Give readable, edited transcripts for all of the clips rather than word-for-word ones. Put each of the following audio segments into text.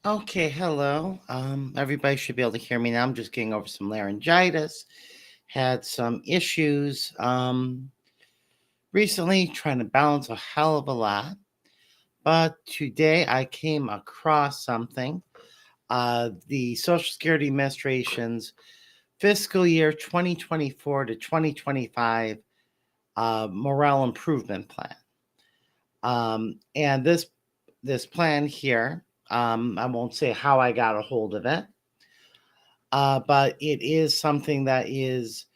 Okay, hello. Everybody should be able to hear me now. I'm just getting over some laryngitis. Had some issues recently, trying to balance a hell of a lot. But today I came across something. The Social Security Administration's fiscal year 2024 to 2025 morale improvement plan. And this plan here, I won't say how I got a hold of it. But it is something that is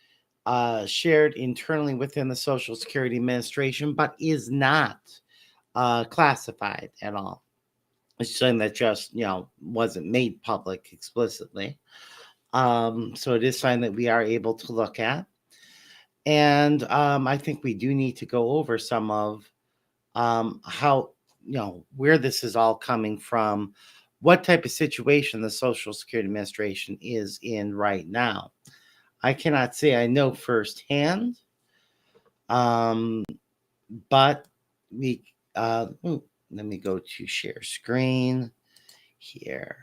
shared internally within the Social Security Administration, but is not classified at all. It's something that just, wasn't made public explicitly. So it is something that we are able to look at. And I think we do need to go over some of how, where this is all coming from, what type of situation the Social Security Administration is in right now. I cannot say I know firsthand, um, but we. Let me go to share screen here.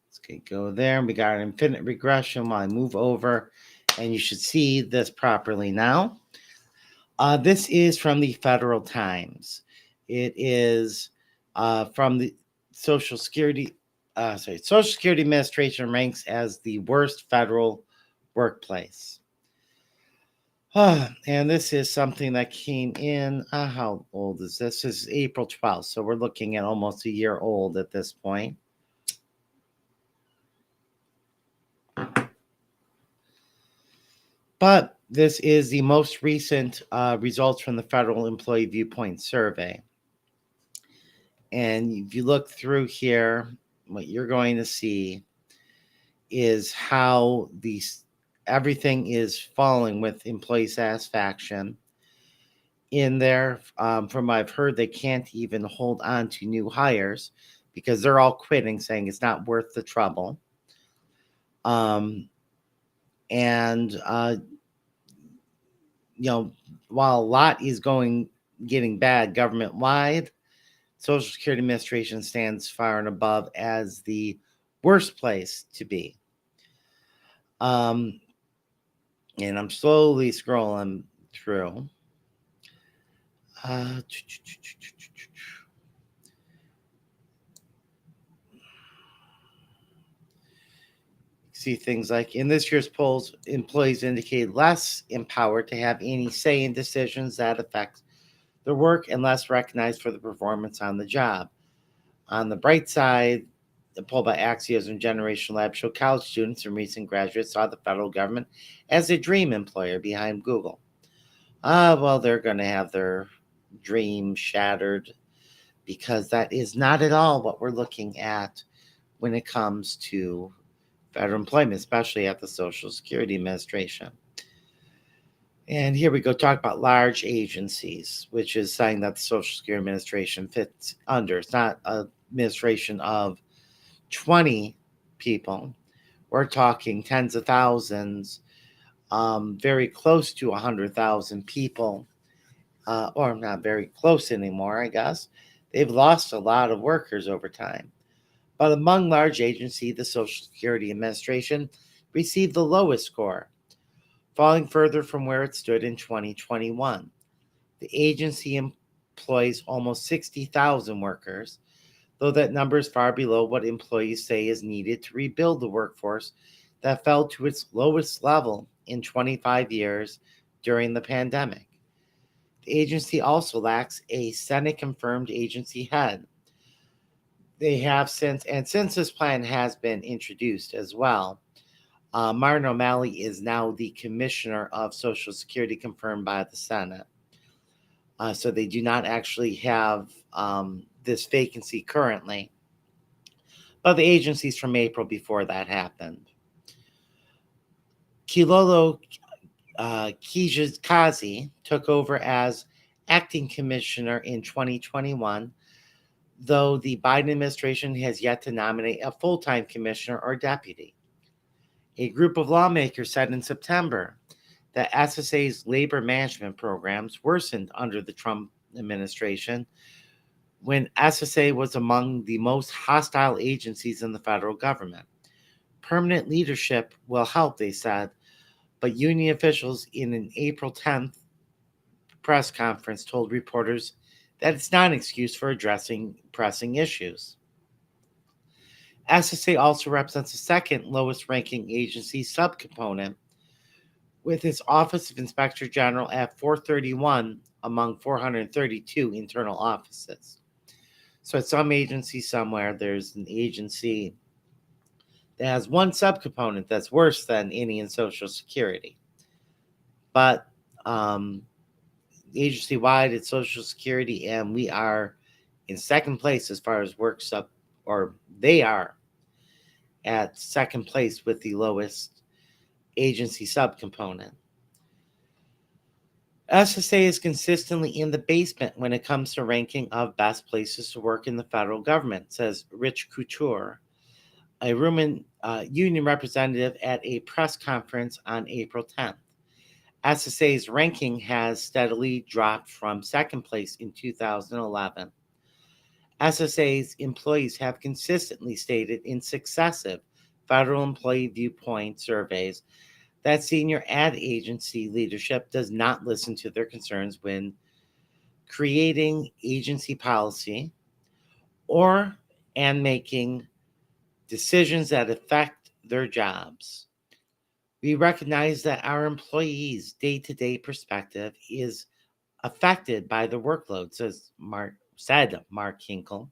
Let's go there. We got an infinite regression. While I move over, and you should see this properly now. This is from the Federal Times. It is from the Social Security. Social Security Administration ranks as the worst federal workplace. And this is something that came in. How old is this? This is April 12th. So we're looking at almost a year old at this point. But this is the most recent results from the Federal Employee Viewpoint Survey. And if you look through here, what you're going to see is how everything is falling with employee satisfaction. In there, from what I've heard, they can't even hold on to new hires because they're all quitting, saying it's not worth the trouble. And while a lot is getting bad government wide, Social Security Administration stands far and above as the worst place to be. And I'm slowly scrolling through. See things like in this year's polls, employees indicate less empowered to have any say in decisions that affect their work and less recognized for the performance on the job. On the bright side, the poll by Axios and Generation Lab show college students and recent graduates saw the federal government as a dream employer behind Google. Well, they're going to have their dream shattered because that is not at all what we're looking at when it comes to federal employment, especially at the Social Security Administration. And here we go, talk about large agencies, which is saying that the Social Security Administration fits under. It's not an administration of 20 people. We're talking tens of thousands, very close to 100,000 people, or not very close anymore, I guess. They've lost a lot of workers over time. But among large agencies, the Social Security Administration received the lowest score, falling further from where it stood in 2021. The agency employs almost 60,000 workers, though that number is far below what employees say is needed to rebuild the workforce that fell to its lowest level in 25 years during the pandemic. The agency also lacks a Senate-confirmed agency head. They have since this plan has been introduced as well, Martin O'Malley is now the commissioner of Social Security confirmed by the Senate. So they do not actually have this vacancy currently. But the agencies from April before that happened. Kilolo Kijakazi took over as acting commissioner in 2021, though the Biden administration has yet to nominate a full-time commissioner or deputy. A group of lawmakers said in September that SSA's labor management programs worsened under the Trump administration when SSA was among the most hostile agencies in the federal government. Permanent leadership will help, they said, but union officials in an April 10th press conference told reporters that it's not an excuse for addressing pressing issues. SSA also represents the second lowest ranking agency subcomponent, with its Office of Inspector General at 431 among 432 internal offices. So at some agency somewhere, there's an agency that has one subcomponent that's worse than any in Social Security. But agency wide, it's Social Security, and we are in second place as far as work sub, or they are at second place with the lowest agency subcomponent. SSA is consistently in the basement when it comes to ranking of best places to work in the federal government, says Rich Couture, a union representative at a press conference on April 10th. SSA's ranking has steadily dropped from second place in 2011. SSA's employees have consistently stated in successive federal employee viewpoint surveys that senior ad agency leadership does not listen to their concerns when creating agency policy or and making decisions that affect their jobs. We recognize that our employees' day-to-day perspective is affected by the workload, said Mark Hinkle,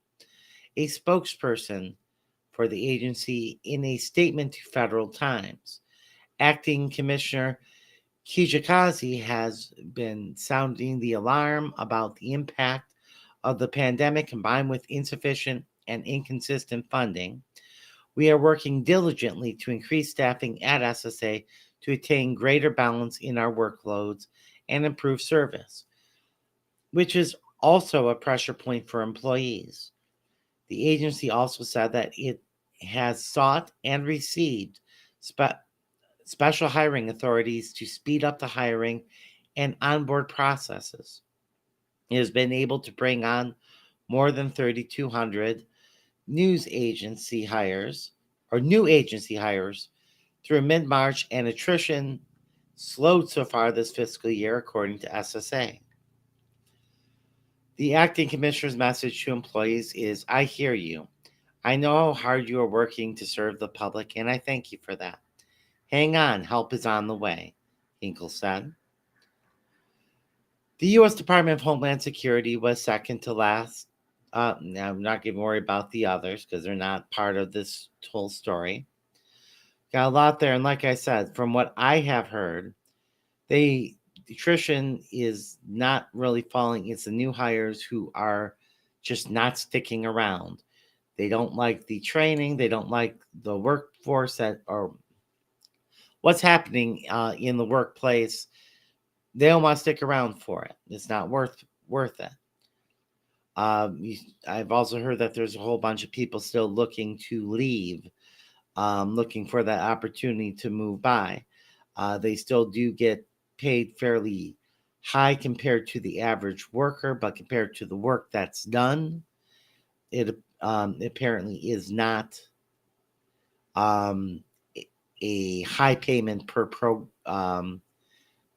a spokesperson for the agency in a statement to Federal Times. Acting Commissioner Kijakazi has been sounding the alarm about the impact of the pandemic combined with insufficient and inconsistent funding. We are working diligently to increase staffing at SSA to attain greater balance in our workloads and improve service, which is also a pressure point for employees. The agency also said that it has sought and received special hiring authorities to speed up the hiring and onboard processes. It has been able to bring on more than 3,200 new agency hires through mid-March, and attrition slowed so far this fiscal year, according to SSA. The acting commissioner's message to employees is, I hear you. I know how hard you are working to serve the public, and I thank you for that. Hang on, help is on the way, Hinkle said. The U.S. Department of Homeland Security was second to last. Now, I'm not going to worry about the others because they're not part of this whole story. Got a lot there, and like I said, from what I have heard, the attrition is not really falling. It's the new hires who are just not sticking around. They don't like the training. They don't like the workforce or what's happening in the workplace. They don't want to stick around for it. It's not worth it. I've also heard that there's a whole bunch of people still looking to leave, looking for that opportunity to move by. They still do get paid fairly high compared to the average worker, but compared to the work that's done, it apparently is not a high payment per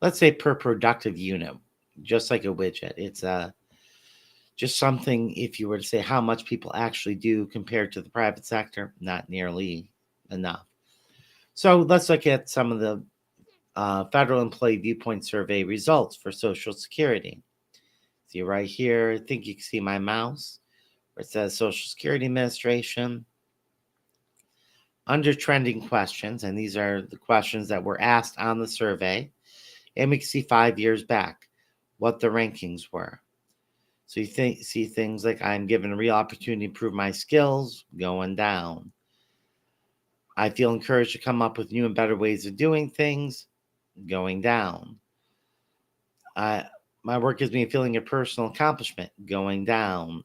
let's say per productive unit, just like a widget. It's just something, if you were to say how much people actually do compared to the private sector, not nearly enough. So let's look at some of the Federal Employee Viewpoint Survey results for Social Security. See right here, I think you can see my mouse, where it says Social Security Administration. Under trending questions, and these are the questions that were asked on the survey, and we can see 5 years back what the rankings were. So you see things like I'm given a real opportunity to improve my skills, going down. I feel encouraged to come up with new and better ways of doing things, going down. My work gives me a feeling of personal accomplishment, going down.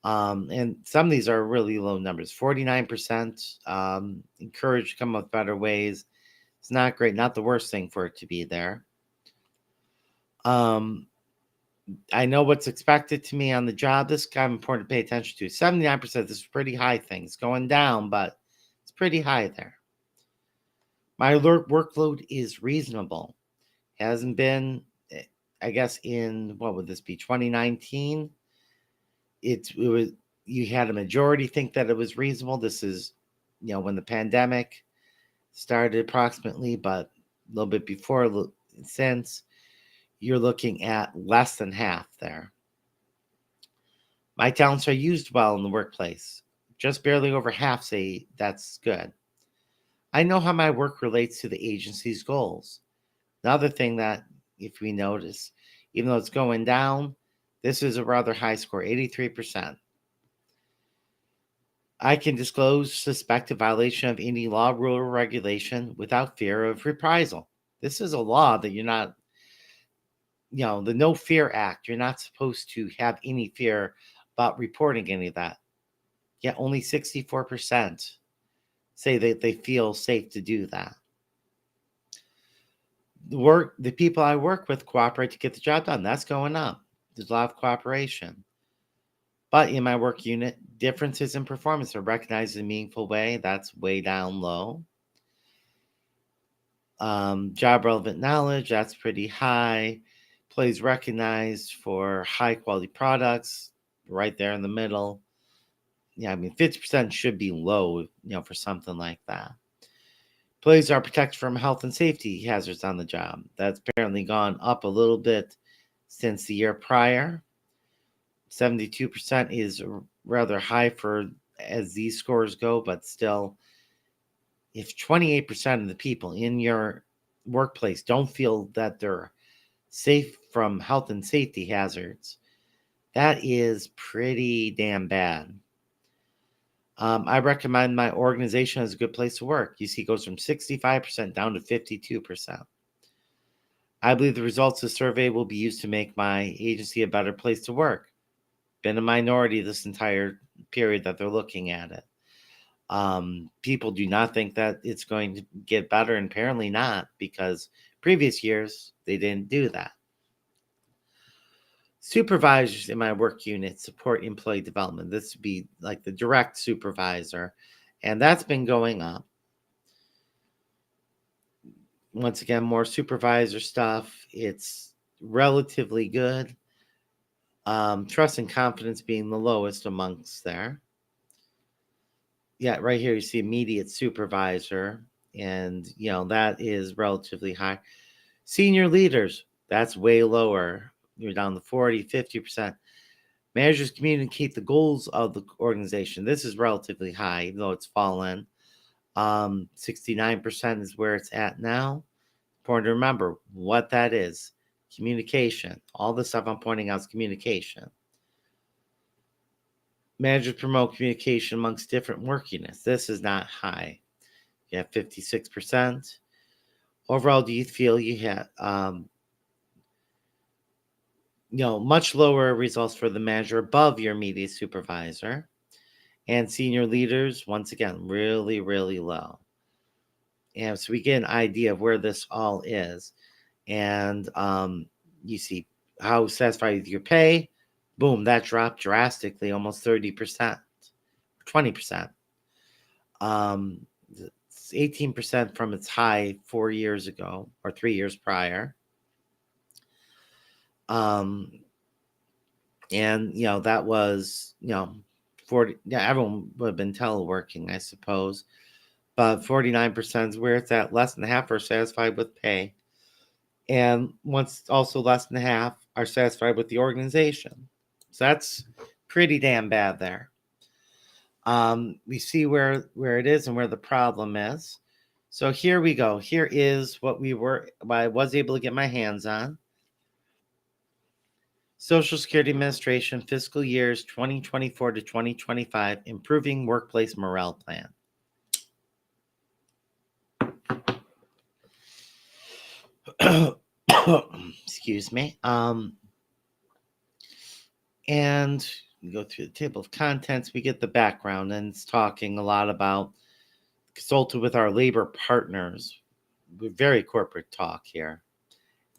And some of these are really low numbers. 49% encouraged to come up with better ways. It's not great, not the worst thing for it to be there. I know what's expected to me on the job. This is kind of important to pay attention to. 79%, this is pretty high thing. It's going down, but it's pretty high there. My workload is reasonable. Hasn't been, I guess, in what would this be, 2019? It was, you had a majority think that it was reasonable. This is, when the pandemic started approximately, but a little bit before, since you're looking at less than half there. My talents are used well in the workplace. Just barely over half say that's good. I know how my work relates to the agency's goals. Another thing that, if we notice, even though it's going down, this is a rather high score, 83%. I can disclose suspected violation of any law, rule, or regulation without fear of reprisal. This is a law that you're not, the No Fear Act, you're not supposed to have any fear about reporting any of that. Yet only 64% say that they feel safe to do that. The people I work with cooperate to get the job done. That's going up. There's a lot of cooperation. But in my work unit, differences in performance are recognized in a meaningful way. That's way down low. Job relevant knowledge, that's pretty high. Employees recognized for high quality products, right there in the middle. 50% should be low, for something like that. Employees are protected from health and safety hazards on the job. That's apparently gone up a little bit since the year prior. 72% is rather high for as these scores go, but still, if 28% of the people in your workplace don't feel that they're safe from health and safety hazards, that is pretty damn bad. I recommend my organization as a good place to work. You see, it goes from 65% down to 52%. I believe the results of the survey will be used to make my agency a better place to work. Been a minority this entire period that they're looking at it. People do not think that it's going to get better, and apparently not, because previous years they didn't do that. Supervisors in my work unit support employee development. This would be like the direct supervisor, and that's been going up. Once again, more supervisor stuff. It's relatively good. Trust and confidence being the lowest amongst there. Yeah, right here you see immediate supervisor, and that is relatively high. Senior leaders, that's way lower. You're down to 40, 50%. Managers communicate the goals of the organization. This is relatively high, even though it's fallen. 69% is where it's at now. Important to remember what that is. Communication. All the stuff I'm pointing out is communication. Managers promote communication amongst different work units. This is not high. You have 56%. Overall, do you feel you have much lower results for the manager above your immediate supervisor, and senior leaders, once again, really, really low. And so we get an idea of where this all is. And you see how satisfied with your pay. Boom, that dropped drastically, almost 30%, 20%. 18% from its high 4 years ago or 3 years prior. And that was 40. Yeah, everyone would have been teleworking, I suppose, but 49% is where it's at. Less than half are satisfied with pay, and once also less than half are satisfied with the organization. So that's pretty damn bad there. We see where it is and where the problem is. So here we go. Here is what I was able to get my hands on. Social Security Administration fiscal years 2024 to 2025 improving workplace morale plan. Excuse me. And we go through the table of contents. We get the background, and it's talking a lot about consulted with our labor partners. We're very corporate talk here.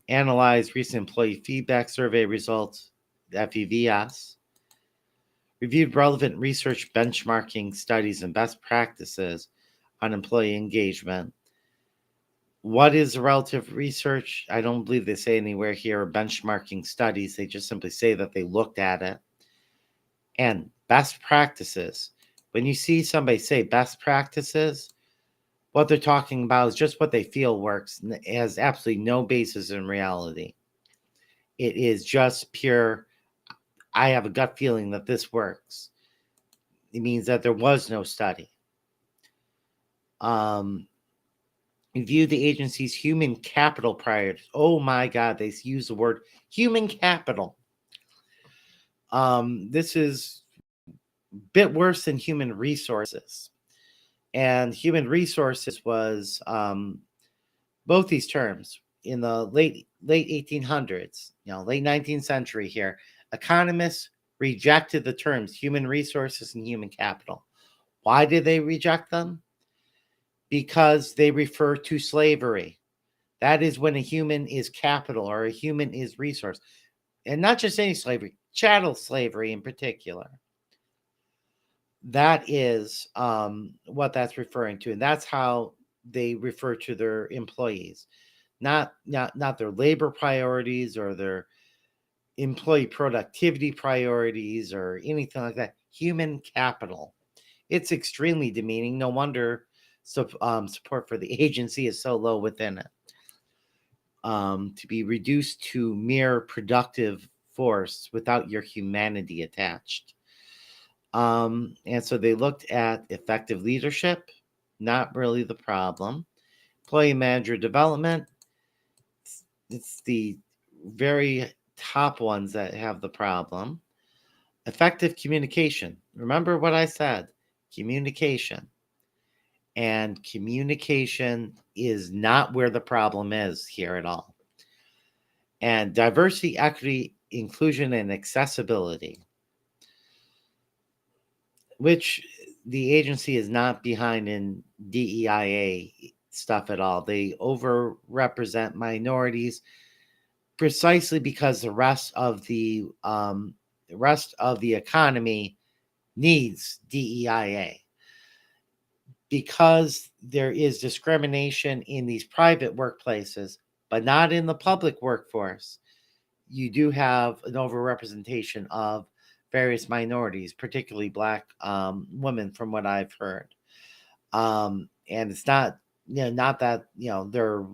analyzed recent employee feedback survey results, FEVS, reviewed relevant research benchmarking studies and best practices on employee engagement. What is relative research? I don't believe they say anywhere here benchmarking studies. They just simply say that they looked at it. And best practices. When you see somebody say best practices, what they're talking about is just what they feel works. It has absolutely no basis in reality. It is just pure, I have a gut feeling that this works. It means that there was no study. Review the agency's human capital priorities. Oh my God, they use the word human capital. This is a bit worse than human resources. And human resources was both these terms in the late 1800s, late 19th century here. Economists rejected the terms human resources and human capital. Why did they reject them? Because they refer to slavery. That is when a human is capital or a human is resource. And not just any slavery, chattel slavery in particular. That is what that's referring to. And that's how they refer to their employees. Not their labor priorities or their employee productivity priorities or anything like that. Human capital. It's extremely demeaning. No wonder support for the agency is so low within it. To be reduced to mere productive force without your humanity attached. And so they looked at effective leadership, not really the problem. Employee manager development, it's the very top ones that have the problem. Effective communication. Remember what I said, communication. And communication is not where the problem is here at all. And diversity, equity, inclusion, and accessibility, which the agency is not behind in DEIA stuff at all. They overrepresent minorities precisely because the rest of the economy needs DEIA. Because there is discrimination in these private workplaces, but not in the public workforce, you do have an overrepresentation of various minorities, particularly Black women, from what I've heard. And it's not, not that, they're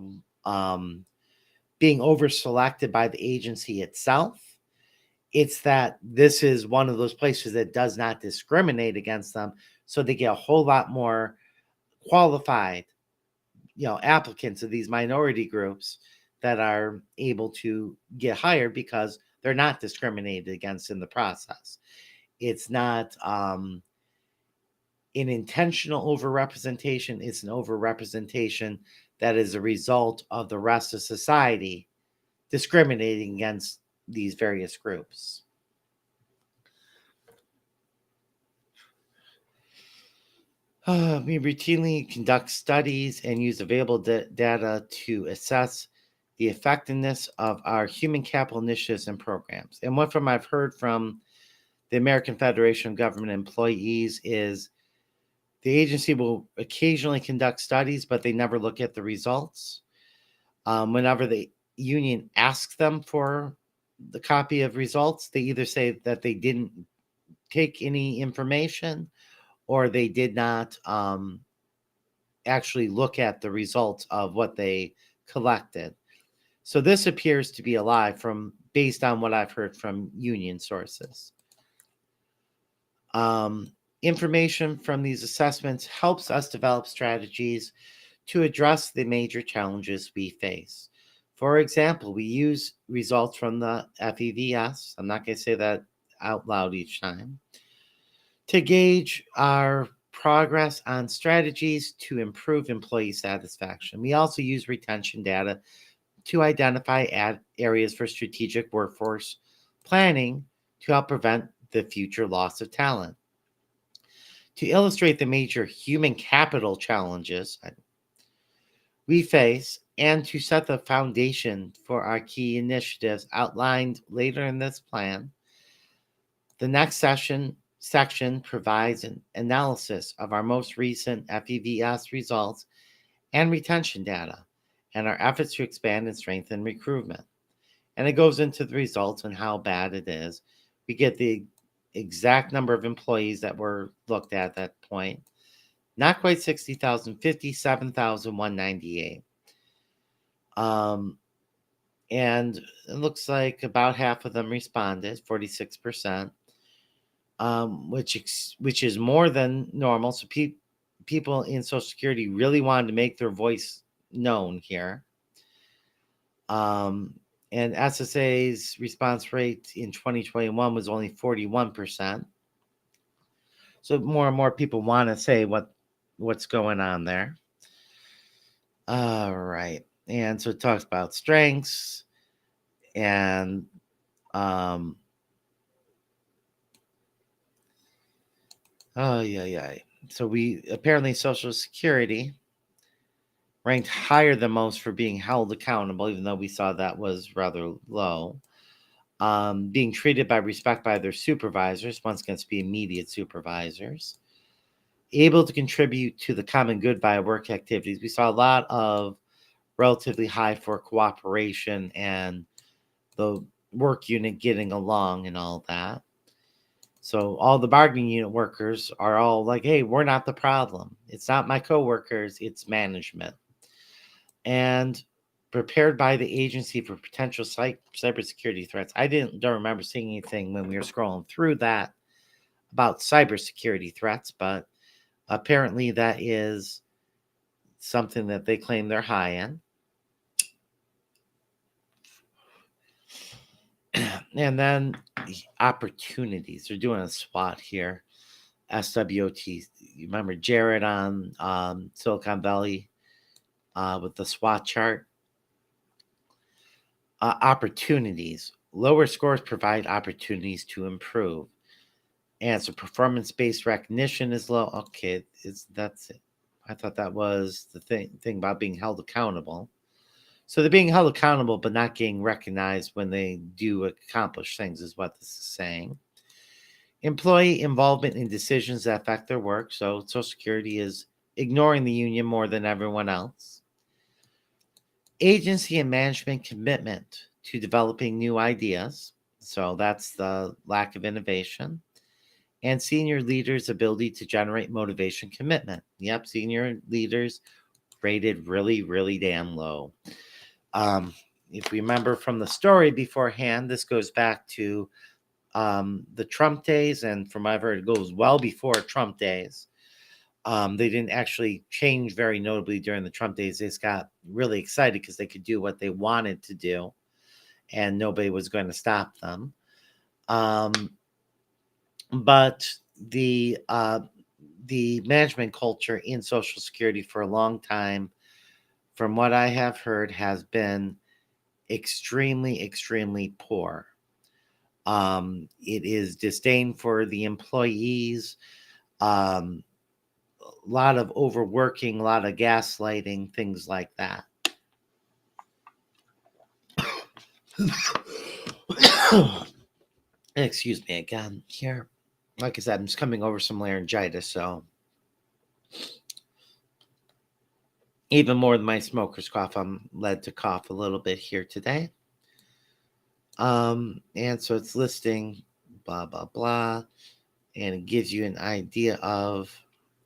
being over-selected by the agency itself. It's that this is one of those places that does not discriminate against them, so they get a whole lot more qualified, applicants of these minority groups that are able to get hired because they're not discriminated against in the process. It's not an intentional overrepresentation. It's an overrepresentation that is a result of the rest of society discriminating against these various groups. We routinely conduct studies and use available data to assess the effectiveness of our human capital initiatives and programs. And what I've heard from the American Federation of Government Employees is the agency will occasionally conduct studies, but they never look at the results. Whenever the union asks them for the copy of results, they either say that they didn't take any information or they did not actually look at the results of what they collected. So this appears to be a lie based on what I've heard from union sources. Information from these assessments helps us develop strategies to address the major challenges we face. For example, we use results from the FEVS. I'm not going to say that out loud each time. To gauge our progress on strategies to improve employee satisfaction. We also use retention data to identify areas for strategic workforce planning to help prevent the future loss of talent. To illustrate the major human capital challenges we face and to set the foundation for our key initiatives outlined later in this plan. The next section provides an analysis of our most recent FEVS results and retention data, and our efforts to expand and strengthen recruitment. And it goes into the results and how bad it is. We get the exact number of employees that were looked at that point. Not quite 60,000, 57,198. And it looks like about half of them responded, 46%, which is more than normal. So people in Social Security really wanted to make their voice known here. And SSA's response rate in 2021 was only 41%. So more and more people want to say what's going on there. All right. And so it talks about strengths and so we apparently Social Security ranked higher than most for being held accountable, even though we saw that was rather low. Being treated by respect by their supervisors, once again, to be immediate supervisors. Able to contribute to the common good via work activities. We saw a lot of relatively high for cooperation and the work unit getting along and all that. So all the bargaining unit workers are all like, hey, we're not the problem. It's not my coworkers, it's management. And prepared by the agency for potential cybersecurity threats. I don't remember seeing anything when we were scrolling through that about cybersecurity threats, but apparently that is something that they claim they're high in. And then opportunities. They're doing a SWOT here. SWOT. You remember Jared on Silicon Valley with the SWOT chart? Opportunities. Lower scores provide opportunities to improve. And so performance-based recognition is low. Okay, that's it. I thought that was the thing about being held accountable. So they're being held accountable, but not getting recognized when they do accomplish things, is what this is saying. Employee involvement in decisions that affect their work. So Social Security is ignoring the union more than everyone else. Agency and management commitment to developing new ideas. So that's the lack of innovation. And senior leaders' ability to generate motivation commitment. Yep, senior leaders rated really, really damn low. If we remember from the story beforehand, this goes back to the Trump days, and from what I've heard, it goes well before Trump days. They didn't actually change very notably during the Trump days. They just got really excited because they could do what they wanted to do, and nobody was going to stop them. But the management culture in Social Security for a long time, from what I have heard, has been extremely, extremely poor. It is disdain for the employees, a lot of overworking, a lot of gaslighting, things like that. Excuse me again here. Like I said, I'm just coming over some laryngitis, so even more than my smoker's cough, I'm led to cough a little bit here today. And so it's listing blah, blah, blah, and it gives you an idea of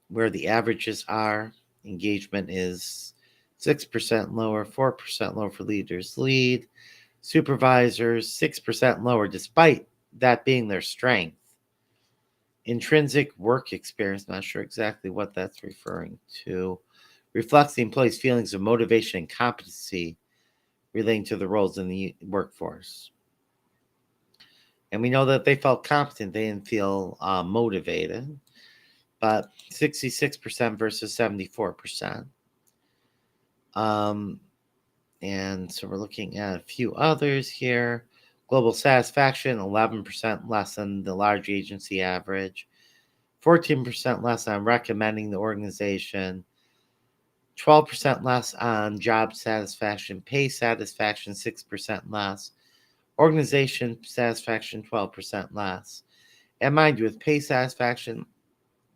where the averages are. Engagement is 6% lower, 4% lower for leaders lead, supervisors 6% lower, despite that being their strength. Intrinsic work experience, not sure exactly what that's referring to, reflects the employee's feelings of motivation and competency relating to the roles in the workforce. And we know that they felt competent, they didn't feel motivated, but 66% versus 74%. And so we're looking at a few others here. Global satisfaction, 11% less than the large agency average, 14% less on recommending the organization, 12% less on job satisfaction, pay satisfaction 6% less, organization satisfaction 12% less. And mind you, with pay satisfaction,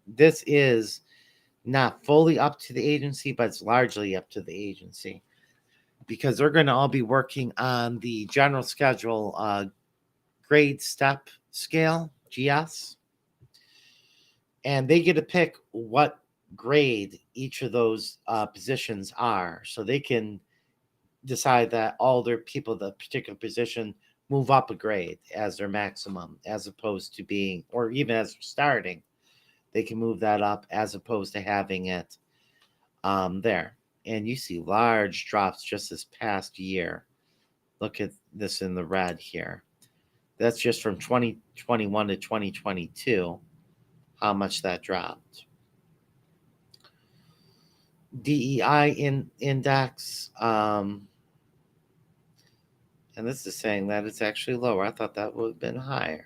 this is not fully up to the agency, but it's largely up to the agency because they're going to all be working on the general schedule grade step scale, GS, and they get to pick what grade each of those positions are. So they can decide that all their people, the particular position, move up a grade as their maximum, as opposed to being, or even as they're starting, they can move that up as opposed to having it there. And you see large drops just this past year. Look at this in the red here. That's just from 2021 to 2022, how much that dropped. DEI index, and this is saying that it's actually lower. I thought that would have been higher.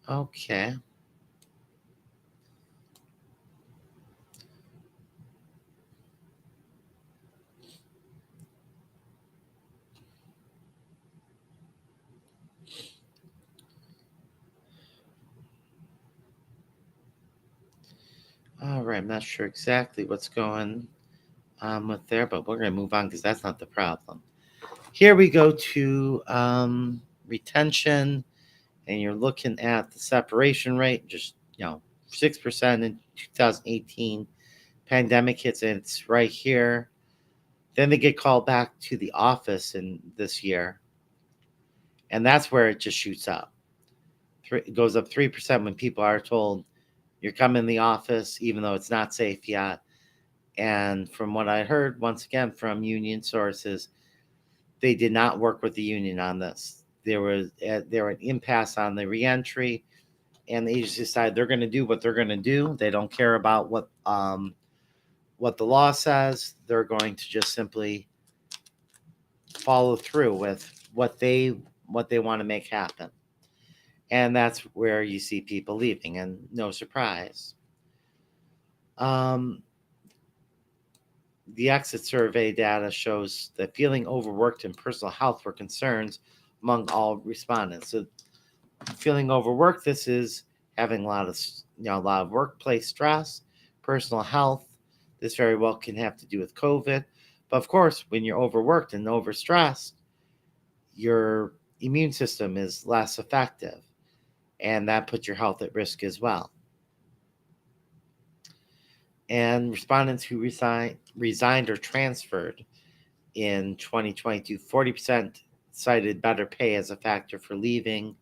Okay. All right. I'm not sure exactly what's going on with there, but we're going to move on because that's not the problem. Here we go to retention, and you're looking at the separation rate, just 6% in 2018. Pandemic hits, and it's right here. Then they get called back to the office in this year, and that's where it just shoots up. It goes up 3% when people are told you're coming in the office, even though it's not safe yet. And from what I heard, once again, from union sources, they did not work with the union on this. There was an impasse on the reentry, and the agency decided they're going to do what they're going to do. They don't care about what the law says. They're going to just simply follow through with what they want to make happen. And that's where you see people leaving, and no surprise. The exit survey data shows that feeling overworked and personal health were concerns among all respondents. So, feeling overworked, this is having a lot of workplace stress, personal health. This very well can have to do with COVID. But of course, when you're overworked and overstressed, your immune system is less effective, and that puts your health at risk as well. And respondents who resigned or transferred in 2022, 40% cited better pay as a factor for leaving,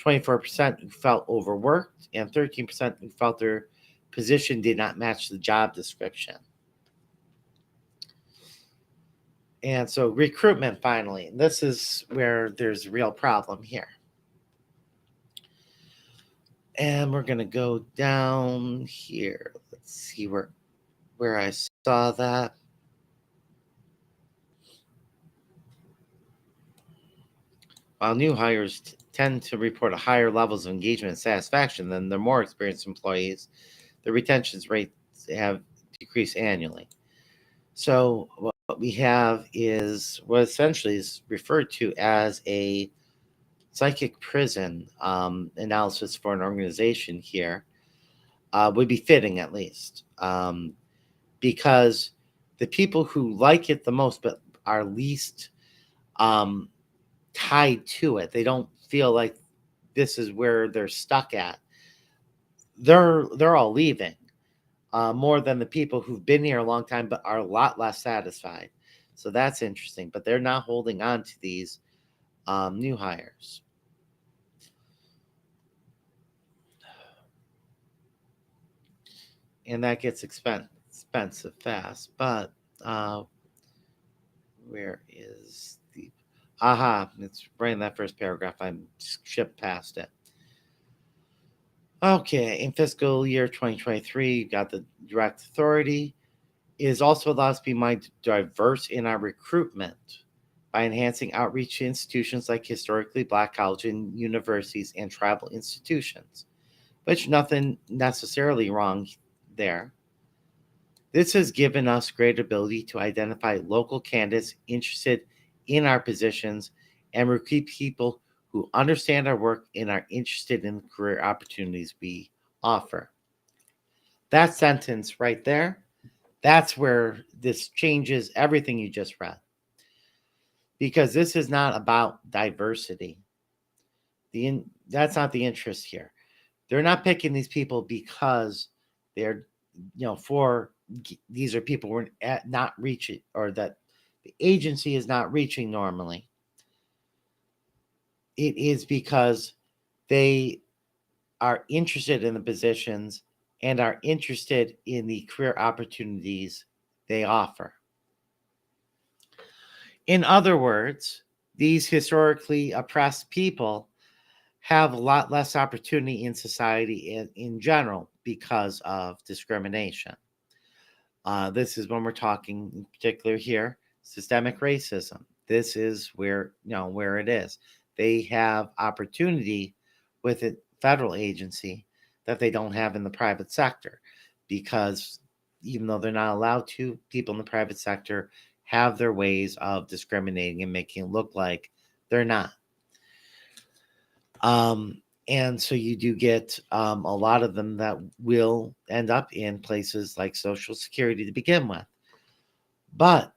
24% who felt overworked, and 13% who felt their position did not match the job description. And so recruitment, finally, this is where there's a real problem here. And we're going to go down here. Let's see where I saw that. While new hires tend to report a higher levels of engagement and satisfaction than their more experienced employees, the retention rates have decreased annually. So what we have is what essentially is referred to as a psychic prison analysis for an organization here would be fitting, at least, because the people who like it the most but are least tied to it, they don't feel like this is where they're stuck at. They're all leaving. More than the people who've been here a long time but are a lot less satisfied. So that's interesting. But they're not holding on to these new hires. And that gets expensive fast. But where is the... Aha, it's right in that first paragraph. I skipped past it. Okay, in fiscal year 2023, you got the direct authority. It is also allowed us to be more diverse in our recruitment by enhancing outreach to institutions like historically Black colleges and universities and tribal institutions, which nothing necessarily wrong there. This has given us great ability to identify local candidates interested in our positions and recruit people who understand our work and are interested in the career opportunities we offer. That sentence right there, that's where this changes everything you just read. Because this is not about diversity. That's not the interest here. They're not picking these people because they're, for these are people we're not reaching, or that the agency is not reaching normally. It is because they are interested in the positions and are interested in the career opportunities they offer. In other words, these historically oppressed people have a lot less opportunity in society in general because of discrimination. This is when we're talking in particular here, systemic racism. This is where it is. They have opportunity with a federal agency that they don't have in the private sector, because even though they're not allowed to, people in the private sector have their ways of discriminating and making it look like they're not. And so you do get a lot of them that will end up in places like Social Security to begin with. But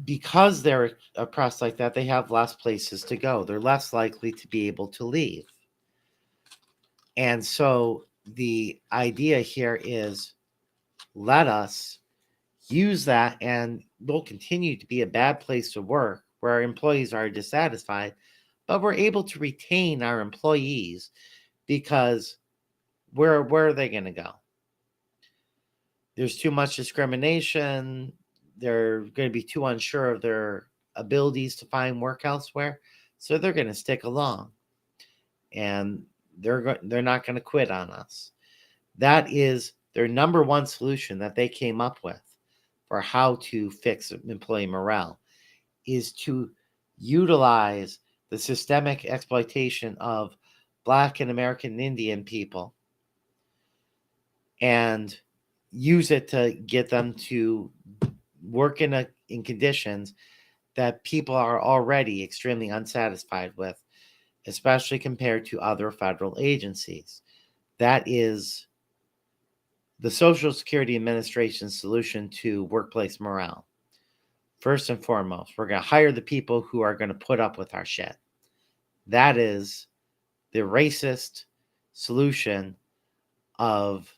because they're oppressed like that, they have less places to go. They're less likely to be able to leave. And so the idea here is, let us use that, and we'll continue to be a bad place to work where our employees are dissatisfied, but we're able to retain our employees, because where are they going to go? There's too much discrimination. They're going to be too unsure of their abilities to find work elsewhere, so they're going to stick along, and they're not going to quit on us. That is their number one solution that they came up with for how to fix employee morale, is to utilize the systemic exploitation of Black and American Indian people and use it to get them to work in conditions that people are already extremely unsatisfied with, especially compared to other federal agencies. That is the Social Security Administration's solution to workplace morale. First and foremost, we're going to hire the people who are going to put up with our shit. That is the racist solution of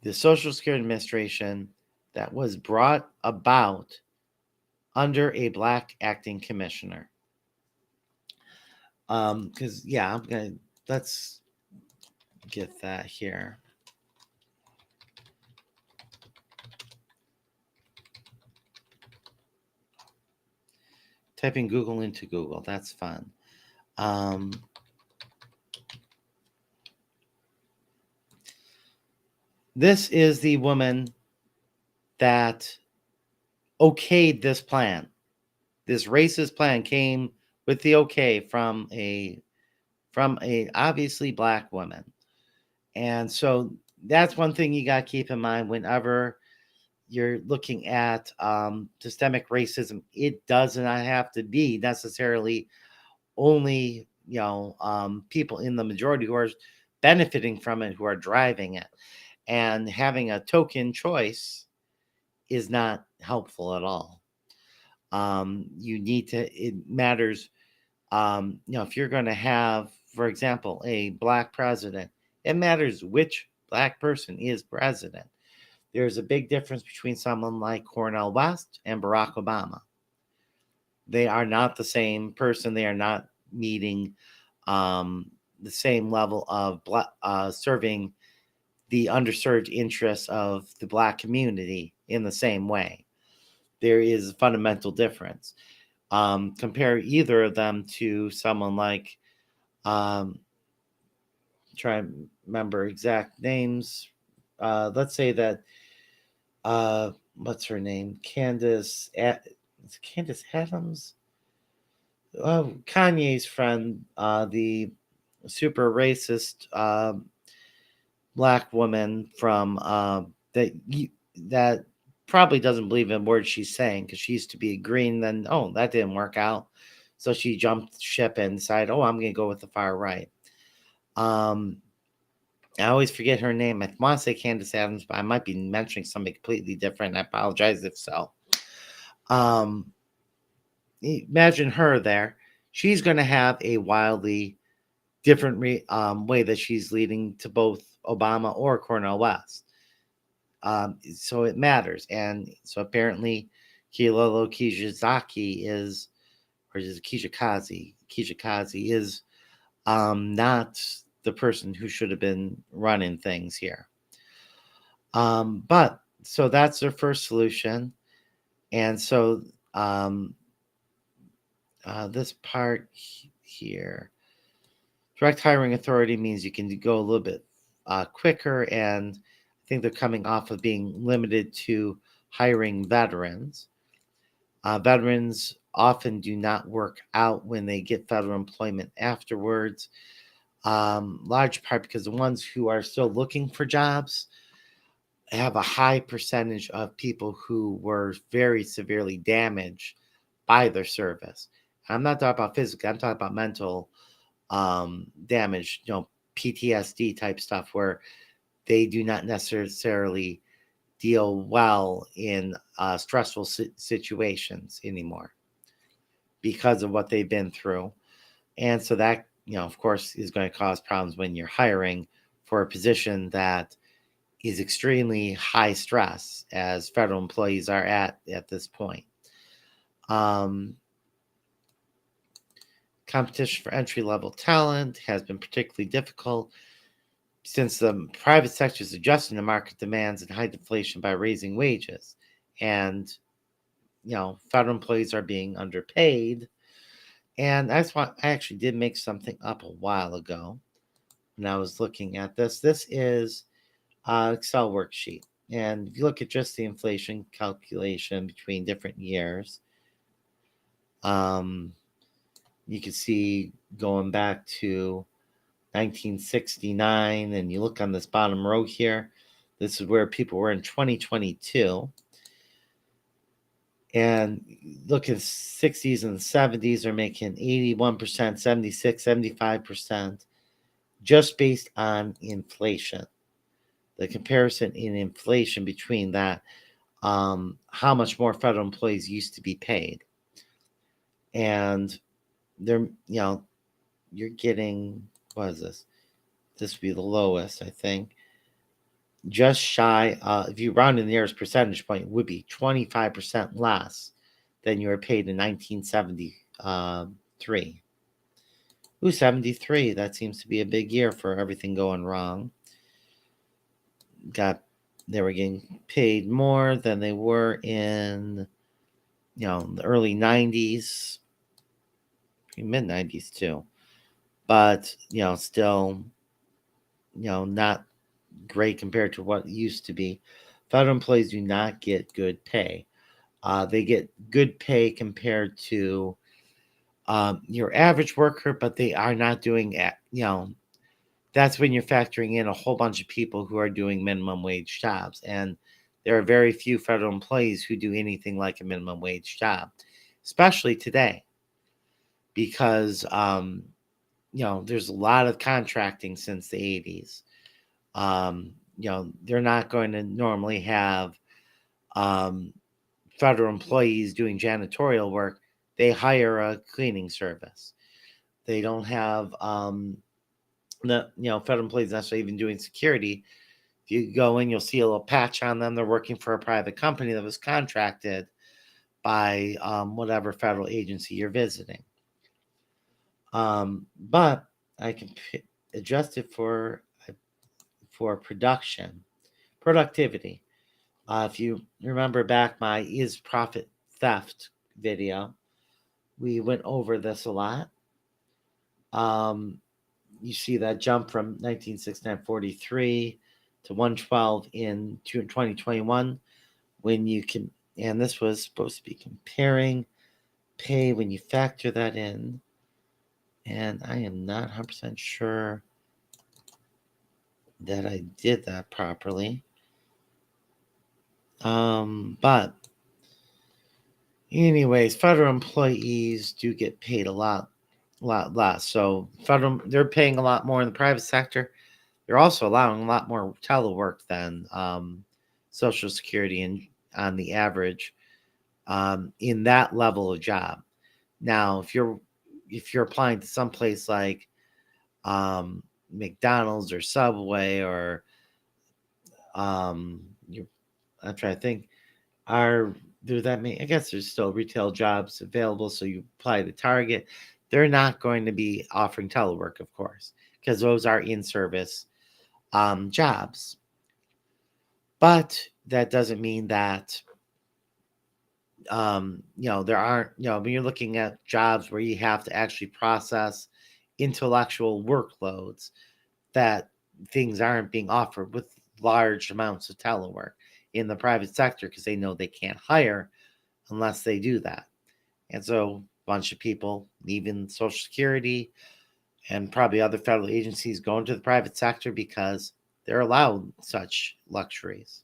the Social Security Administration that was brought about under a Black acting commissioner. Because let's get that here. Typing Google into Google, that's fun. This is the woman that okayed this plan. This racist plan came with the okay from a obviously Black woman. And so that's one thing you got to keep in mind whenever you're looking at systemic racism. It does not have to be necessarily only people in the majority who are benefiting from it, who are driving it. And having a token choice is not helpful at all. You need to, it matters, if you're going to have, for example, a Black president, it matters which Black person is president. There's a big difference between someone like Cornel West and Barack Obama. They are not the same person. They are not meeting the same level of serving the underserved interests of the Black community in the same way. There is a fundamental difference. Compare either of them to someone like, try and remember exact names. Let's say that, what's her name? Candace Adams? Oh, Kanye's friend, the super racist Black woman from that probably doesn't believe in words she's saying, because she used to be green, then that didn't work out, so she jumped ship and decided, I'm going to go with the far right. I always forget her name. I want to say Candace Adams, but I might be mentioning somebody completely different. I apologize if so. Imagine her there. She's going to have a wildly different way that she's leading to both Obama or Cornel West. So it matters. And so apparently Kilolo Kijizaki is, or is it Kijikazi? Kijikazi is not the person who should have been running things here. But so that's their first solution. And so this part here, direct hiring authority means you can go a little bit quicker, and I think they're coming off of being limited to hiring veterans. Veterans often do not work out when they get federal employment afterwards, large part because the ones who are still looking for jobs have a high percentage of people who were very severely damaged by their service. I'm not talking about physical, I'm talking about mental damage, PTSD type stuff, where they do not necessarily deal well in stressful situations anymore because of what they've been through. And so that, of course, is going to cause problems when you're hiring for a position that is extremely high stress, as federal employees are at this point. Competition for entry-level talent has been particularly difficult since the private sector is adjusting to market demands and high inflation by raising wages. And, federal employees are being underpaid. And that's why I actually did make something up a while ago when I was looking at this. This is an Excel worksheet. And if you look at just the inflation calculation between different years, you can see going back to 1969, and you look on this bottom row here, this is where people were in 2022. And look at 60s and 70s are making 81%, 76, 75%, just based on inflation. The comparison in inflation between that, how much more federal employees used to be paid. And they're, you're getting, what is this? This would be the lowest, I think. Just shy, if you round in the nearest percentage point, would be 25% less than you were paid in 1973. Ooh, 73. That seems to be a big year for everything going wrong. They were getting paid more than they were in, the early 90s, mid 90s too. But, still, not great compared to what it used to be. Federal employees do not get good pay. They get good pay compared to your average worker, but they are not doing it. That's when you're factoring in a whole bunch of people who are doing minimum wage jobs. And there are very few federal employees who do anything like a minimum wage job, especially today, because, there's a lot of contracting since the 80s. They're not going to normally have federal employees doing janitorial work. They hire a cleaning service. They don't have federal employees necessarily even doing security. If you go in, you'll see a little patch on them. They're working for a private company that was contracted by whatever federal agency you're visiting. But I can adjust it for productivity. If you remember back my Is Profit Theft video, we went over this a lot. You see that jump from 1969-43 to 112 in 2021, when you can, and this was supposed to be comparing pay when you factor that in. And I am not 100% sure that I did that properly. But anyways, federal employees do get paid a lot less. So federal, they're paying a lot more in the private sector. They're also allowing a lot more telework than Social Security and on the average in that level of job. Now, if you're applying to someplace like McDonald's or Subway or you, I'm trying to think, are there that many? I guess there's still retail jobs available, so you apply to Target. They're not going to be offering telework, of course, because those are in service jobs. But that doesn't mean that there aren't, when you're looking at jobs where you have to actually process intellectual workloads, that things aren't being offered with large amounts of telework in the private sector because they know they can't hire unless they do that. And so a bunch of people leaving Social Security and probably other federal agencies going to the private sector because they're allowed such luxuries.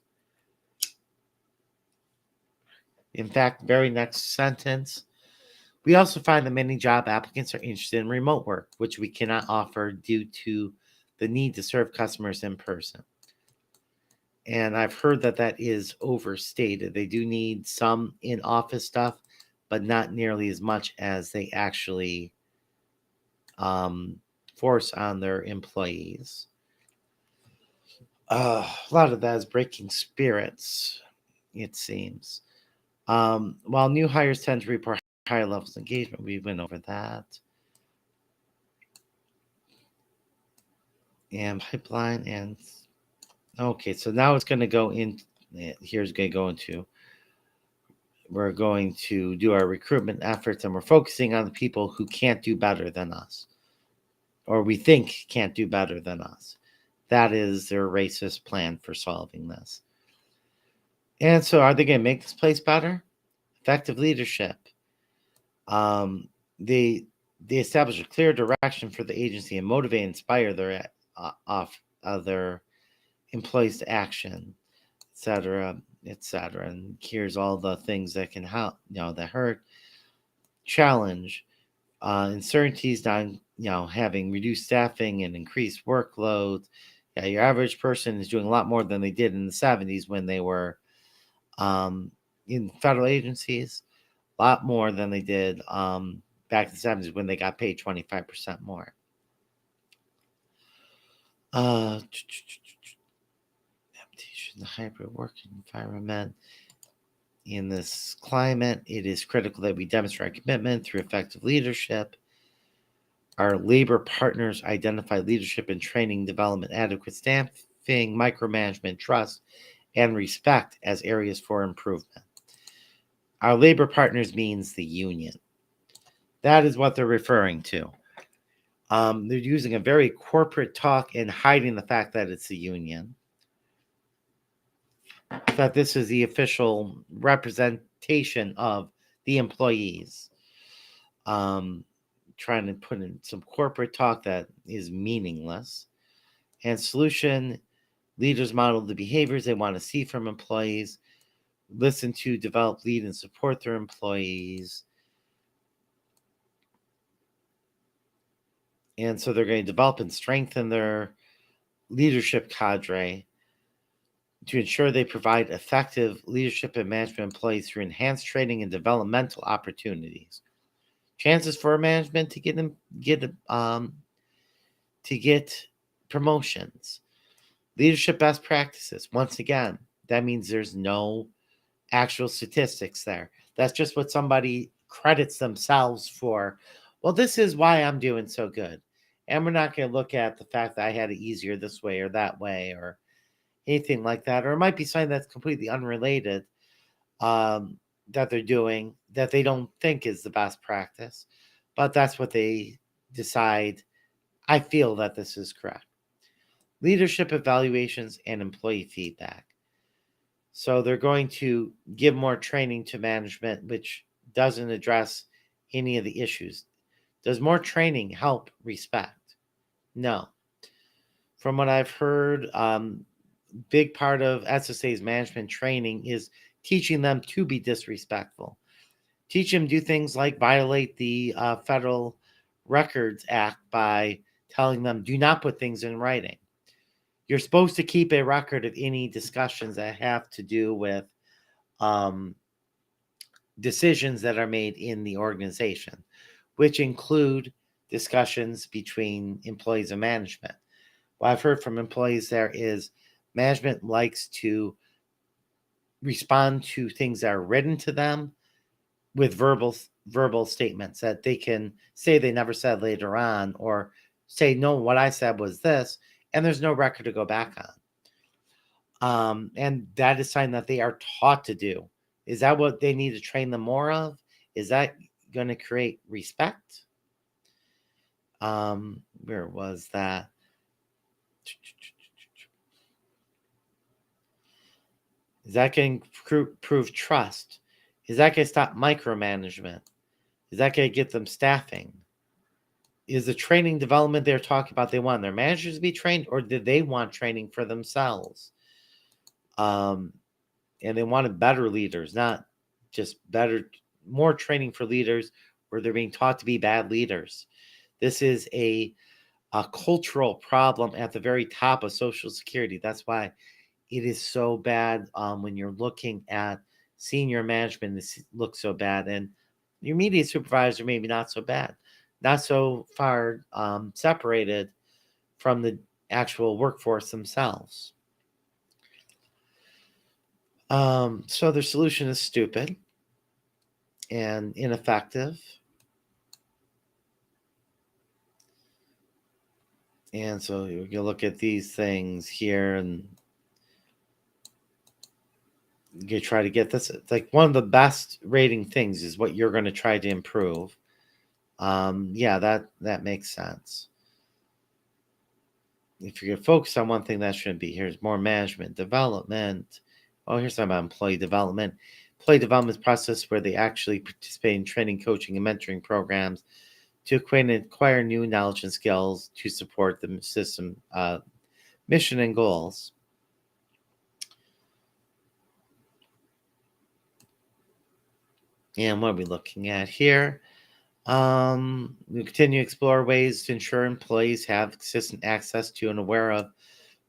In fact, very next sentence, we also find that many job applicants are interested in remote work, which we cannot offer due to the need to serve customers in person. And I've heard that that is overstated. They do need some in office stuff, but not nearly as much as they actually um, force on their employees. A lot of that is breaking spirits, it seems. While new hires tend to report higher levels of engagement, we went over that. And pipeline and okay, so now it's going to go in. Here's going to go into. We're going to do our recruitment efforts, and we're focusing on the people who can't do better than us, or we think can't do better than us. That is their racist plan for solving this. And so, are they going to make this place better? Effective leadership. Um, they they establish a clear direction for the agency and motivate and inspire their off other employees to action, etc., etc. And here's all the things that can help, that hurt. Challenge uncertainties on, having reduced staffing and increased workloads. Yeah, your average person is doing a lot more than they did in the 70s when they were um, in federal agencies. A lot more than they did back in the 70s when they got paid 25% more. Uh, the hybrid working environment. In this climate, it is critical that we demonstrate our commitment through effective leadership. Our labor partners identify leadership and training, development, adequate staffing, micromanagement, trust, and respect as areas for improvement. Our labor partners means the union. That is what they're referring to. They're using a very corporate talk and hiding the fact that it's the union. That this is the official representation of the employees. Trying to put in some corporate talk that is meaningless. And solution, leaders model the behaviors they want to see from employees, listen to, develop, lead, and support their employees. And so they're going to develop and strengthen their leadership cadre to ensure they provide effective leadership and management employees through enhanced training and developmental opportunities. Chances for management to get promotions. Leadership best practices. Once again, that means there's no actual statistics there. That's just what somebody credits themselves for. Well, this is why I'm doing so good. And we're not going to look at the fact that I had it easier this way or that way or anything like that. Or it might be something that's completely unrelated that they're doing that they don't think is the best practice. But that's what they decide. I feel that this is correct. Leadership evaluations and employee feedback. So they're going to give more training to management, which doesn't address any of the issues. Does more training help respect? No. From what I've heard, big part of SSA's management training is teaching them to be disrespectful. Teach them to do things like violate the Federal Records Act by telling them do not put things in writing. You're supposed to keep a record of any discussions that have to do with um, decisions that are made in the organization, which include discussions between employees and management. What I've heard from employees there is management likes to respond to things that are written to them with verbal statements that they can say they never said later on, or say, no, what I said was this, and there's no record to go back on. And that is something that they are taught to do. Is that what they need to train them more of? Is that going to create respect? Where was that? Is that going to prove trust? Is that going to stop micromanagement? Is that going to get them staffing? Is the training development they're talking about, they want their managers to be trained, or did they want training for themselves? And they wanted better leaders, not just more training for leaders where they're being taught to be bad leaders. This is a cultural problem at the very top of Social Security. That's why it is so bad when you're looking at senior management. It looks so bad, and your immediate supervisor maybe not so bad, not so far separated from the actual workforce themselves. So their solution is stupid and ineffective. And so you look at these things here and you try to get this. It's like one of the best rating things is what you're going to try to improve. Yeah, that makes sense. If you're going to focus on one thing, that shouldn't be. Here's more management development. Oh, here's something about employee development. Employee development process where they actually participate in training, coaching, and mentoring programs to acquire new knowledge and skills to support the system mission and goals. And what are we looking at here? We continue to explore ways to ensure employees have consistent access to and aware of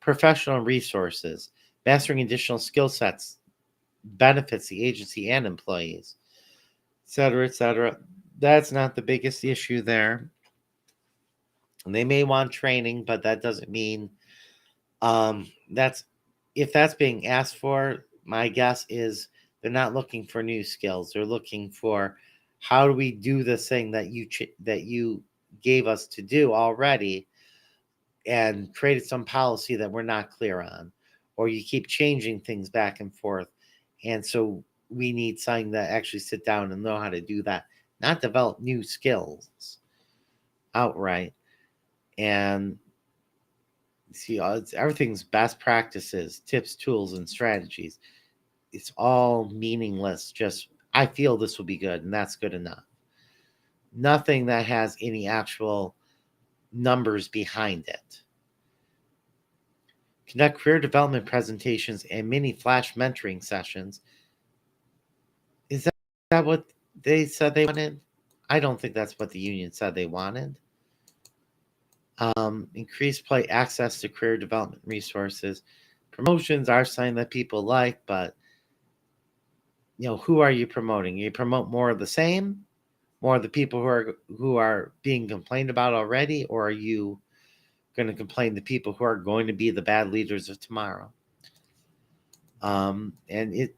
professional resources. Mastering additional skill sets benefits the agency and employees, et cetera, et cetera. That's not the biggest issue there. And they may want training, but that doesn't mean that's if that's being asked for. My guess is they're not looking for new skills. They're looking for how do we do this thing that you gave us to do already, and created some policy that we're not clear on, or you keep changing things back and forth, and so we need something that actually sit down and know how to do that, not develop new skills outright. And see, everything's best practices, tips, tools, and strategies. It's all meaningless. Just I feel this will be good, and that's good enough. Nothing that has any actual numbers behind it. Conduct career development presentations and mini flash mentoring sessions. Is that what they said they wanted? I don't think that's what the union said they wanted. Increase play access to career development resources. Promotions are something that people like, but who are you promoting? You promote more of the same, more of the people who are being complained about already, or are you going to complain the people who are going to be the bad leaders of tomorrow? And it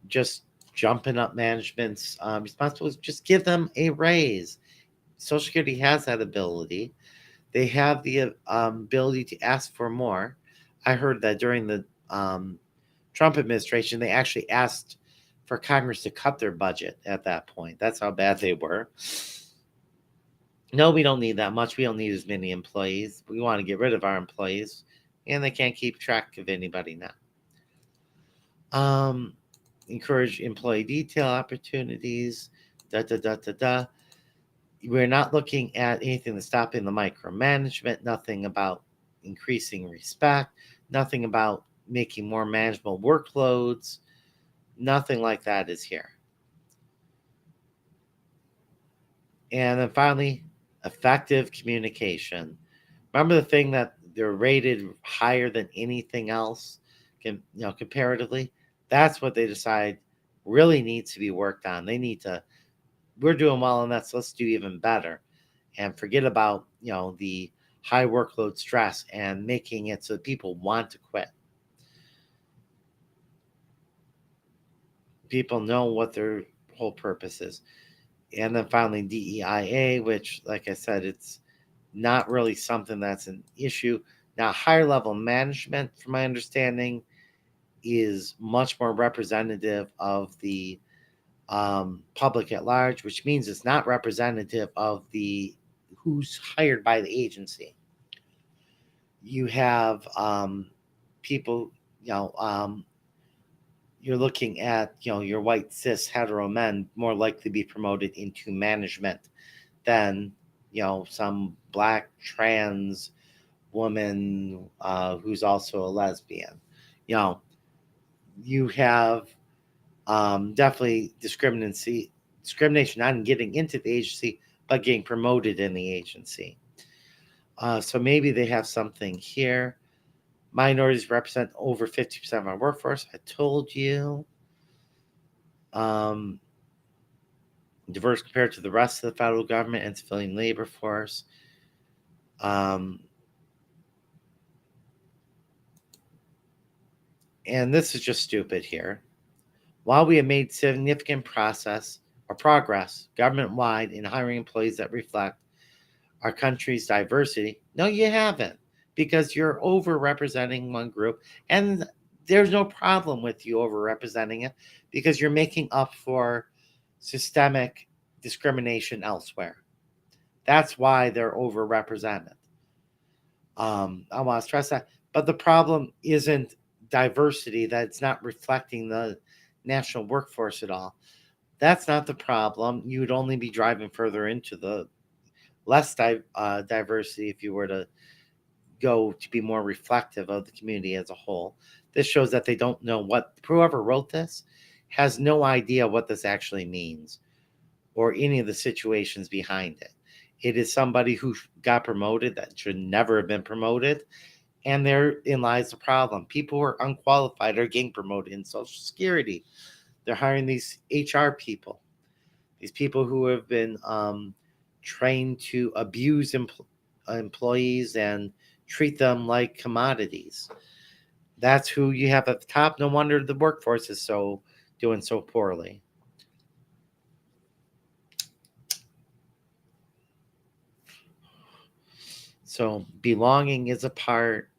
just jumping up management's responsibilities. Just give them a raise. Social Security has that ability. They have the ability to ask for more. I heard that during the Trump administration, they actually asked for Congress to cut their budget at that point. That's how bad they were. No, we don't need that much. We don't need as many employees. We want to get rid of our employees, and they can't keep track of anybody now. Encourage employee detail opportunities. We're not looking at anything that's stopping the micromanagement, nothing about increasing respect, nothing about making more manageable workloads. Nothing like that is here. And then finally, effective communication. Remember the thing that they're rated higher than anything else, comparatively. That's what they decide really needs to be worked on. They need to. We're doing well on that, so let's do even better, and forget about the high workload stress and making it so that people want to quit. People know what their whole purpose is. And then finally, DEIA, which, like I said, it's not really something that's an issue. Now, higher level management, from my understanding, is much more representative of the public at large, which means it's not representative of the who's hired by the agency. You have people, you're looking at your white cis hetero men more likely to be promoted into management than some black trans woman who's also a lesbian. You know, you have definitely discrimination not in getting into the agency, but getting promoted in the agency. So maybe they have something here. Minorities represent over 50% of our workforce. I told you. Um, Diverse compared to the rest of the federal government and civilian labor force. Um, and this is just stupid here. While we have made significant progress government-wide in hiring employees that reflect our country's diversity, no, you haven't, because you're overrepresenting one group, and there's no problem with you overrepresenting it because you're making up for systemic discrimination elsewhere. That's why they're overrepresented. I want to stress that. But the problem isn't diversity, that it's not reflecting the national workforce at all. That's not the problem. You would only be driving further into the less diversity if you were to go to be more reflective of the community as a whole. This shows that they don't know whoever wrote this has no idea what this actually means or any of the situations behind it. It is somebody who got promoted that should never have been promoted. And therein lies the problem. People who are unqualified are getting promoted in Social Security. They're hiring these HR people, these people who have been trained to abuse employees and treat them like commodities. That's who you have at the top. No wonder the workforce is doing so poorly. So belonging is a part.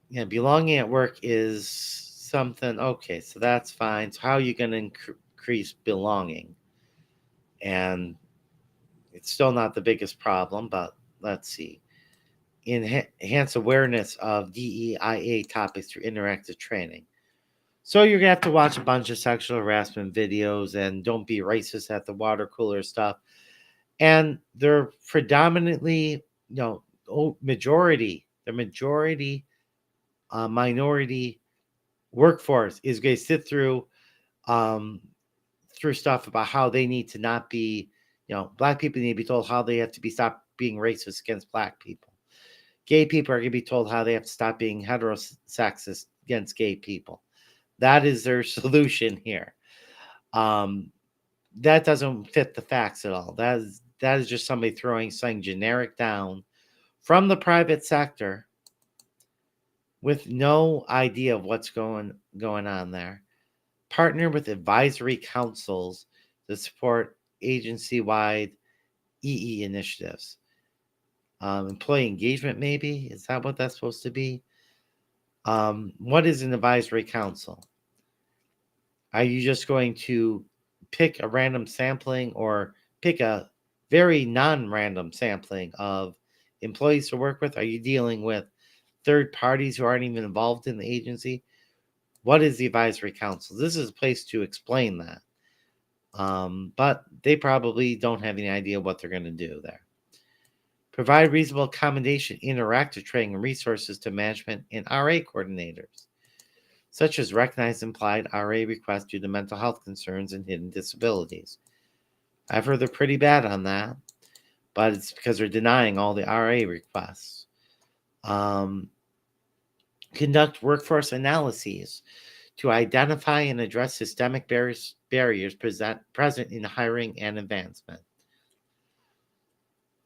Yeah, belonging at work is something. Okay, so that's fine. So how are you going to increase belonging? And it's still not the biggest problem, but let's see. Enhance awareness of DEIA topics through interactive training. So you're gonna have to watch a bunch of sexual harassment videos and don't be racist at the water cooler stuff. And they're predominantly, the majority minority workforce is going to sit um, through stuff about how they need to not be, black people need to be told how they have to be stop being racist against black people. Gay people are going to be told how they have to stop being heterosexist against gay people. That is their solution here. That doesn't fit the facts at all. That is just somebody throwing something generic down from the private sector with no idea of what's going on there. Partner with advisory councils to support agency-wide EE initiatives. Employee engagement, maybe? Is that what that's supposed to be? What is an advisory council? Are you just going to pick a random sampling or pick a very non-random sampling of employees to work with? Are you dealing with third parties who aren't even involved in the agency? What is the advisory council? This is a place to explain that. But they probably don't have any idea what they're going to do there. Provide reasonable accommodation, interactive training, and resources to management and RA coordinators, such as recognize implied RA requests due to mental health concerns and hidden disabilities. I've heard they're pretty bad on that, but it's because they're denying all the RA requests. Conduct workforce analyses to identify and address systemic barriers present in hiring and advancement.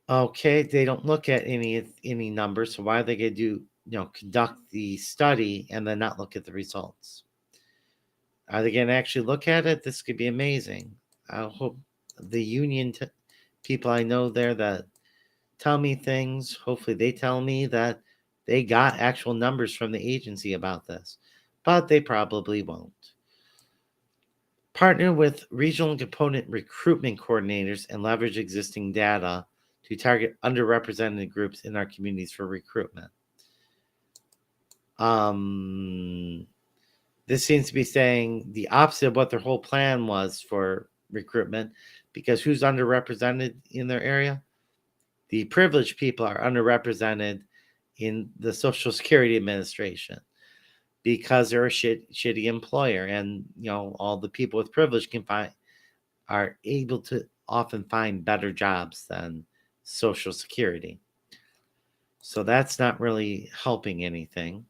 Okay, they don't look at any numbers, so why are they going to conduct the study and then not look at the results? Are they going to actually look at it? This could be amazing. I hope the union people I know there that tell me things, hopefully they tell me that they got actual numbers from the agency about this, but they probably won't. Partner with regional component recruitment coordinators and leverage existing data to target underrepresented groups in our communities for recruitment. This seems to be saying the opposite of what their whole plan was for recruitment, because who's underrepresented in their area? The privileged people are underrepresented in the Social Security Administration because they're a shitty employer, and all the people with privilege are able to often find better jobs than Social Security. So that's not really helping anything.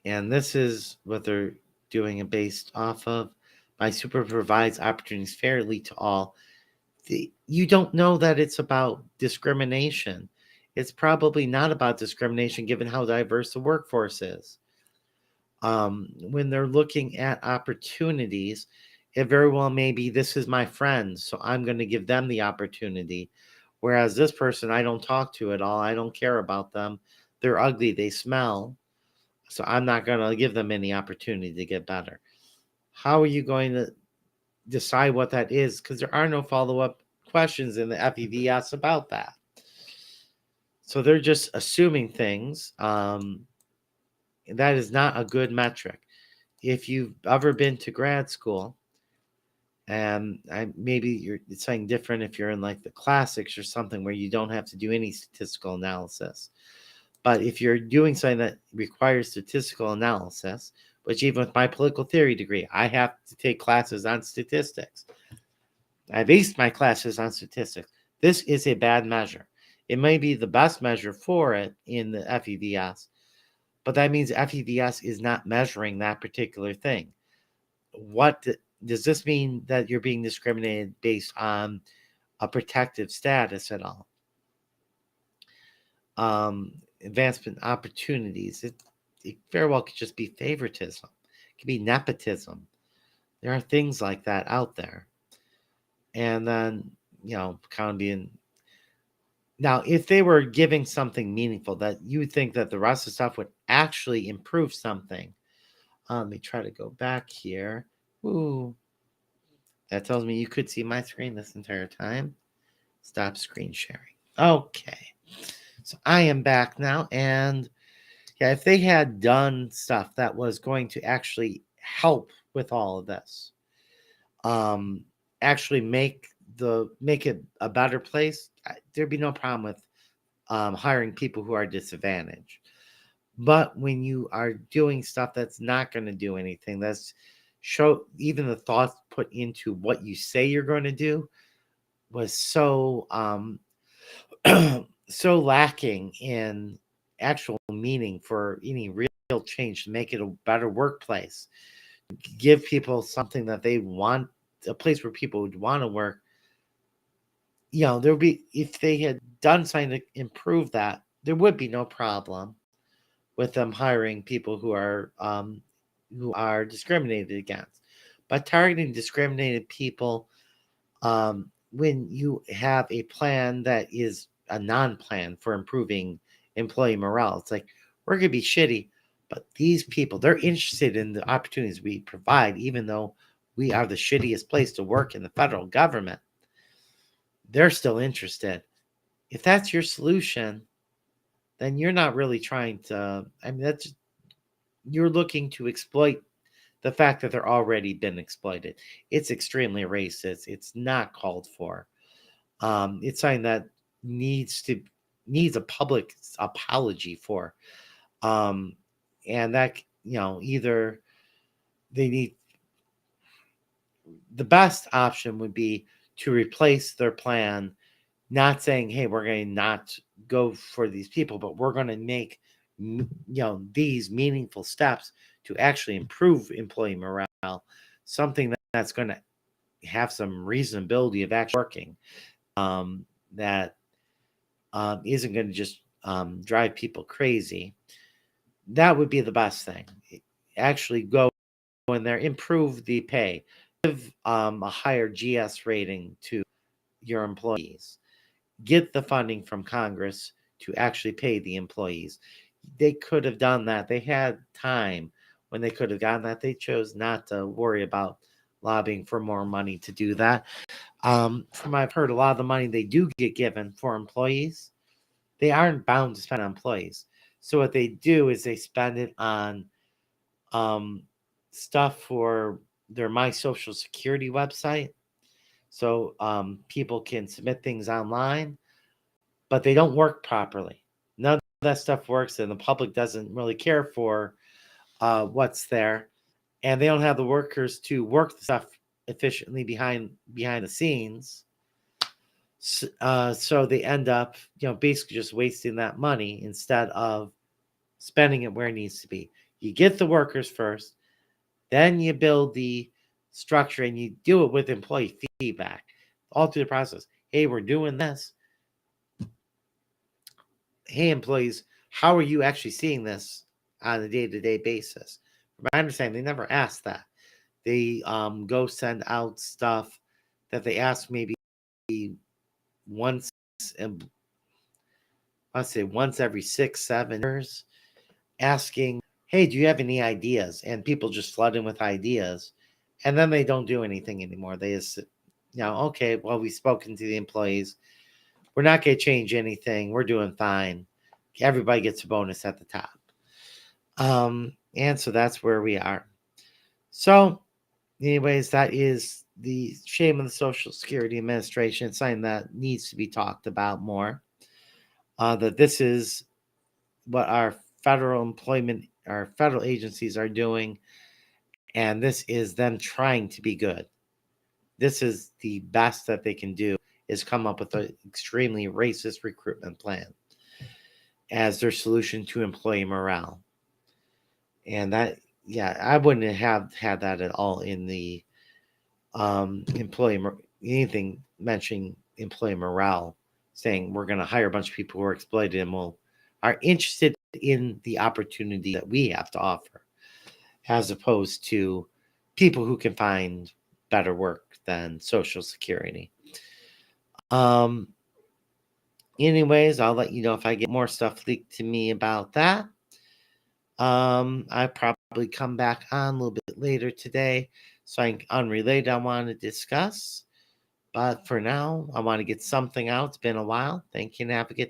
And this is what they're doing it based off of. My super provides opportunities fairly to all. You don't know that it's about discrimination. It's probably not about discrimination given how diverse the workforce is. When they're looking at opportunities, it very well may be, this is my friend, so I'm going to give them the opportunity. Whereas this person I don't talk to at all. I don't care about them. They're ugly. They smell. So I'm not going to give them any opportunity to get better. How are you going to decide what that is? Because there are no follow-up questions in the FEVS about that. So they're just assuming things. That is not a good metric. If you've ever been to grad school, and maybe it's something different if you're in like the classics or something where you don't have to do any statistical analysis. But if you're doing something that requires statistical analysis, which even with my political theory degree, I have to take classes on statistics. I've aced my classes on statistics. This is a bad measure. It may be the best measure for it in the FEVS, but that means FEVS is not measuring that particular thing. What does this mean? That you're being discriminated based on a protective status at all? Advancement opportunities. It very well could just be favoritism. It could be nepotism. There are things like that out there. And then, kind of being. Now, if they were giving something meaningful that you would think that the rest of the stuff would actually improve something. Let me try to go back here. Ooh. That tells me you could see my screen this entire time. Stop screen sharing. Okay. So I am back now. And yeah, if they had done stuff that was going to actually help with all of this, actually make it a better place, there'd be no problem with hiring people who are disadvantaged. But when you are doing stuff that's not going to do anything, that's even the thoughts put into what you say you're going to do was so so lacking in actual meaning for any real change to make it a better workplace, give people something that they want, a place where people would want to work. There would be, if they had done something to improve that, there would be no problem with them hiring people who are discriminated against. But targeting discriminated people, when you have a plan that is a non-plan for improving employee morale, it's like, we're going to be shitty, but these people, they're interested in the opportunities we provide, even though we are the shittiest place to work in the federal government. They're still interested. If that's your solution, then you're not really trying to, you're looking to exploit the fact that they're already been exploited. It's extremely racist. It's not called for. It's something that needs a public apology for. Um, and that either they need the best option would be to replace their plan, not saying, hey, we're going to not go for these people, but we're going to make these meaningful steps to actually improve employee morale, something that's going to have some reasonability of actually working, that isn't going to just drive people crazy. That would be the best thing. Actually go in there, improve the pay, give a higher GS rating to your employees, get the funding from Congress to actually pay the employees. They could have done that. They had time when they could have gotten that. They chose not to worry about lobbying for more money to do that. From I've heard, a lot of the money they do get given for employees, they aren't bound to spend on employees. So what they do is they spend it on stuff for their My Social Security website. So people can submit things online, but they don't work properly. None of that stuff works, and the public doesn't really care for what's there, and they don't have the workers to work the stuff efficiently behind the scenes. So they end up, basically just wasting that money instead of spending it where it needs to be. You get the workers first, then you build the structure, and you do it with employee feedback all through the process. Hey, we're doing this. Hey, employees, how are you actually seeing this on a day-to-day basis? From my understanding, they never ask that. They go send out stuff that they ask maybe once, I'd say once every 6-7 years, asking, hey, do you have any ideas? And people just flood in with ideas, and then they don't do anything anymore. They just, okay, well, we've spoken to the employees. We're not going to change anything. We're doing fine. Everybody gets a bonus at the top. And so that's where we are. So, anyways, that is the shame of the Social Security Administration. It's something that needs to be talked about more. That this is what our federal agencies are doing, and this is them trying to be good. This is the best that they can do, is come up with an extremely racist recruitment plan as their solution to employee morale. And that, I wouldn't have had that at all in the anything mentioning employee morale, saying we're going to hire a bunch of people who are exploited and are interested in the opportunity that we have to offer, as opposed to people who can find better work than Social Security. Anyways, I'll let you know if I get more stuff leaked to me about that. I probably come back on a little bit later today, something unrelated I want to discuss. But for now, I want to get something out. It's been a while. Thank you, Navigate.